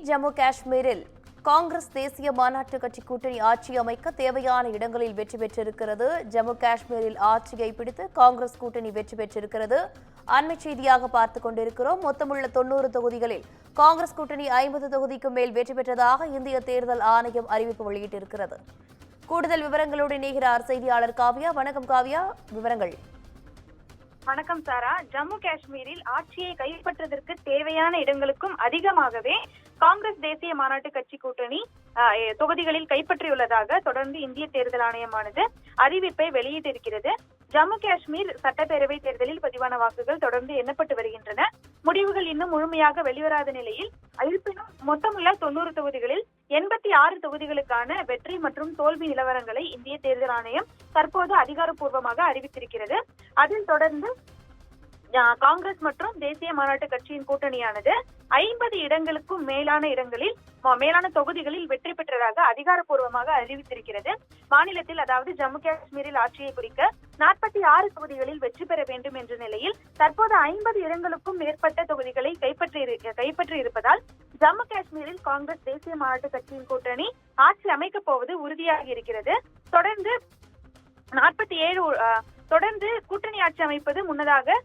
ஜம்மு காஷ்மீரில் காங்கிரஸ் தேசிய மாநாட்டு கட்சி கூட்டணி ஆட்சி அமைக்க தேவையான இடங்களில் வெற்றி பெற்றிருக்கிறது. ஜம்மு காஷ்மீரில் ஆட்சியை பிடித்து காங்கிரஸ் கூட்டணி வெற்றி பெற்றிருக்கிறது. அண்மை செய்தியாக பார்த்துக் கொண்டிருக்கிறோம். மொத்தமுள்ள 90 தொகுதிகளில் காங்கிரஸ் கூட்டணி 50 தொகுதிக்கு மேல் வெற்றி பெற்றதாக இந்திய தேர்தல் ஆணையம் அறிவிப்பு வெளியிட்டிருக்கிறது. கூடுதல் விவரங்களோடு இணைகிறார் செய்தியாளர் காவ்யா. வணக்கம் காவ்யா, விவரங்கள். வணக்கம் சாரா. ஜம்மு காஷ்மீரில் ஆட்சியை கைப்பற்றுவதற்கு தேவையான இடங்களுக்கும் அதிகமாகவே காங்கிரஸ் தேசிய மாநாட்டு கட்சி கூட்டணி தொகுதிகளில் கைப்பற்றியுள்ளதாக தொடர்ந்து இந்திய தேர்தல் ஆணையமானது அறிவிப்பை வெளியிட்டிருக்கிறது. ஜம்மு காஷ்மீர் சட்டப்பேரவை தேர்தலில் பதிவான வாக்குகள் தொடர்ந்து எண்ணப்பட்டு வருகின்றன. முடிவுகள் இன்னும் முழுமையாக வெளிவராத நிலையில் இருப்பினும் மொத்தமுள்ள 90 தொகுதிகளில் 86 தொகுதிகளுக்கான வெற்றி மற்றும் தோல்வி நிலவரங்களை இந்திய தேர்தல் ஆணையம் தற்போது அதிகாரப்பூர்வமாக அறிவித்திருக்கிறது. அதில் தொடர்ந்து காங்கிரஸ் மற்றும் தேசிய மாநாட்டு கட்சியின் கூட்டணியானது 50 இடங்களுக்கும் மேலான தொகுதிகளில் வெற்றி பெற்றதாக அதிகாரப்பூர்வமாக அறிவித்திருக்கிறது. மாநிலத்தில், அதாவது ஜம்மு காஷ்மீரில் ஆட்சியை குறிக்க 46 தொகுதிகளில் வெற்றி பெற வேண்டும் என்ற நிலையில் தற்போது 50 இடங்களுக்கும் மேற்பட்ட தொகுதிகளை கைப்பற்றி இருப்பதால் ஜம்மு காஷ்மீரில் காங்கிரஸ் தேசிய மாநாட்டு கட்சியின் கூட்டணி ஆட்சி அமைக்கப் போவது உறுதியாகி இருக்கிறது. தொடர்ந்து கூட்டணி ஆட்சி அமைப்பது முன்னதாக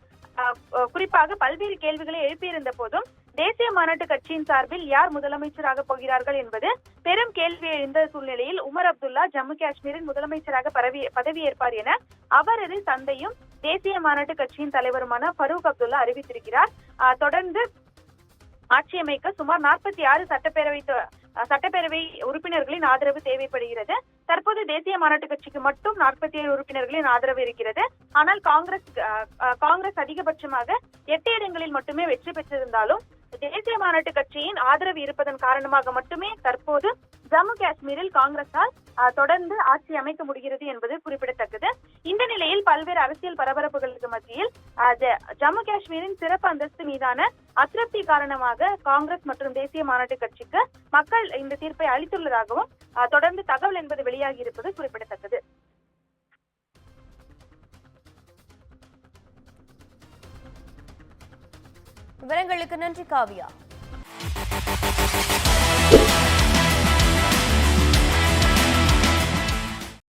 குறிப்பாக பல்வேறு கேள்விகளை எழுப்பியிருந்த போதும் தேசிய மாநாட்டு கட்சியின் சார்பில் யார் முதலமைச்சராக போகிறார்கள் என்பது பெரும் கேள்வி எழுந்த சூழ்நிலையில் உமர் அப்துல்லா ஜம்மு காஷ்மீரின் முதலமைச்சராக பதவியேற்பார் என அவரது தந்தையும் தேசிய மாநாட்டு கட்சியின் தலைவருமான ஃபரூக் அப்துல்லா அறிவித்திருக்கிறார். தொடர்ந்து ஆட்சி அமைக்க சுமார் 46 சட்டப்பேரவை உறுப்பினர்களின் ஆதரவு தேவைப்படுகிறது. தற்போது தேசிய மாநாட்டு கட்சிக்கு மட்டும் 47 உறுப்பினர்களின் ஆதரவு இருக்கிறது. ஆனால் காங்கிரஸ் அதிகபட்சமாக 8 இடங்களில் மட்டுமே வெற்றி பெற்றிருந்தாலும் தேசிய மாநாட்டு கட்சியின் ஆதரவு இருப்பதன் காரணமாக மட்டுமே தற்போது ஜம்மு காஷ்மீரில் காங்கிரஸால் தொடர்ந்து ஆட்சி அமைக்க முடிகிறது என்பது குறிப்பிடத்தக்கது. இந்த நிலையில் பல்வேறு அரசியல் பரபரப்புகளுக்கு மத்தியில் ஜம்மு காஷ்மீரின் சிறப்பு அந்தஸ்து மீதான அதிருப்தி காரணமாக காங்கிரஸ் மற்றும் தேசிய மாநாட்டு கட்சிக்கு மக்கள் இந்த தீர்ப்பை அளித்துள்ளதாகவும் தொடர்ந்து தகவல் என்பது வெளியாகி இருப்பது குறிப்பிடத்தக்கது. விவரங்களுக்கு நன்றி காவ்யா.